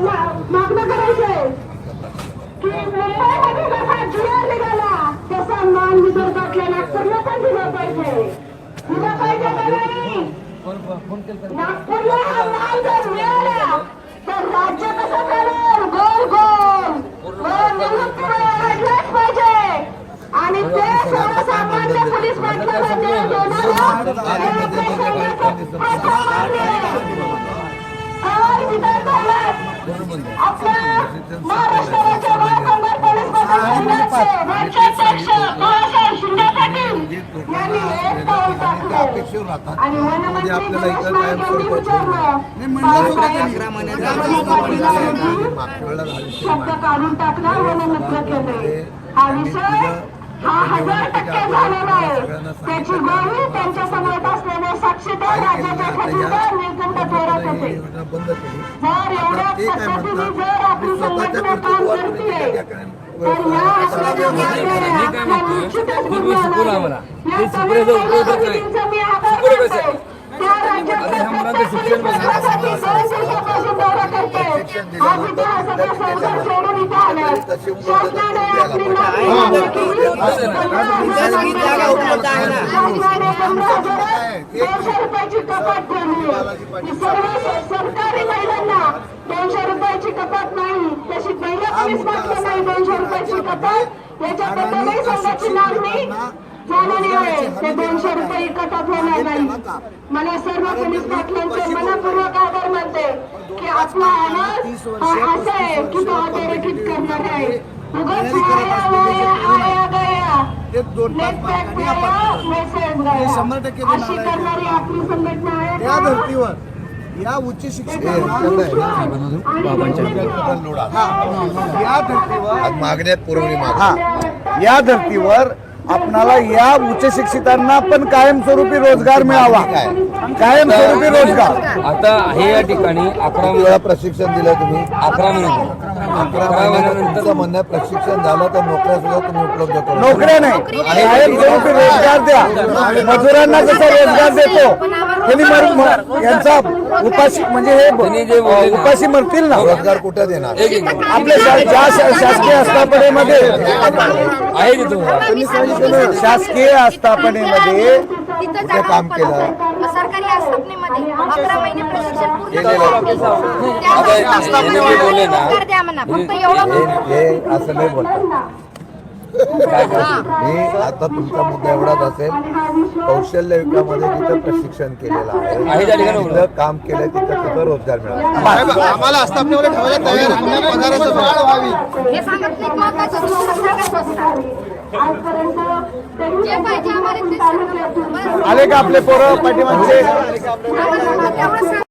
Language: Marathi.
मागणं करायचंय की मुंबईमध्ये जसा जिया निघाला तसा मान विदर्भातल्या नागपूरला पण दिला पाहिजे. दिला पाहिजे का नाही? नागपूरला हा मान जर मिळाला तर राज्य कसं चालेल? गोल गोल वाढलाच पाहिजे. आणि ते सर्वसामान्य पोलीस पाटलांना न्याय देणारा आपल्या महाराष्ट्र राज्य महासंघ पोलीस पाटील राज्याध्यक्ष बाळासाहेब शिंदे पाटील यांनी एक पाऊल टाकलं आणि वनमंत्री गणेश नाईक यांनी विचारलं शब्द काढून टाकला वनमित्र केले. हा विषय हा 1000% झालेला आहे. त्याची ग्वाही त्यांच्या समोर असलेले साक्षीदार राज्याच्या खजिनदार निळकंठ थोरात होते. जर एवढ्या पद्धतीने जर आपली संघटना काम करते तर या असलेल्या आपल्या निश्चितच गुन्हा या सगळ्या पद्धतींचा मी आभार मानते. त्या राज्याच्या प्रत्येक पोलिसांसाठी 2 दिवसापासून दौरा करते. आज इथे हा सगळा संसार सोडून इथे आलाय. शासनाने आपली मागणी मान्य केली. शासनाने 200 रुपयाची कपात ठरली. सर्व सरकारी महिलांना 200 रुपयाची कपात नाही, तशी महिला पोलीस पाटलांना 200 रुपयाची कपात याच्याबद्दलही संघाची मागणी झालेली आहे. ते 200 रुपये कपात होणार नाही. मला सर्व पोलीस पाटलांचे मनपूर्वक आभार मानते की आपला आवाज हा असा आहे की तो अधोरेखित करणार आहे. उगाच आया गया मेसेज गया अशी करणारी आपली संघटना आहे. त्या धर्तीवर या उच्च शिक्षणावर मागण्यात पुरवणी या धर्तीवर आपणाला या उच्च शिक्षितांना पण कायमस्वरूपी रोजगार मिळावा. कायमस्वरूपी रोजगार. आता हे या ठिकाणी 11 वेळा प्रशिक्षण दिलं तुम्ही. 11 महिने 11 महिन्यानंतर म्हणणं प्रशिक्षण झालं तर नोकऱ्या सुद्धा तुम्ही उपलब्ध करू. नोकऱ्या नाही, कायमस्वरूपी रोजगार द्या. मजुरांना जसा रोजगार देतो त्यांनी यांचा उपाशी म्हणजे हे उपाशी मरतील ना. रोजगार कुठे देणार? आपल्या ज्या शासकीय आस्थापनेमध्ये आहे तिथं शासकीय आस्थापनेमध्ये कुठे काम केलं? सरकारी आस्थापनेमध्ये 11 महिने प्रशिक्षण पूर्ण बोलले ना द्या म्हणा. फक्त एवढं हे असं नाही बोलतात. मी आता तुमचा मुद्दा एवढाच असेल, कौशल्य विकासामध्ये जिथं प्रशिक्षण केलेलं आहे, तिथं काम केलं तिथं रोजगार मिळाला. आम्हाला आस्थापनेमध्ये ठेवायला तयार आहे. पगाराचं वाढ व्हावी हे सांगत नाही. महत्त्वाचं सांगत असतात. जे पाहिजे आम्हाला ते सांगत. आले का आपले पोरं पाठीमागचे? एवढं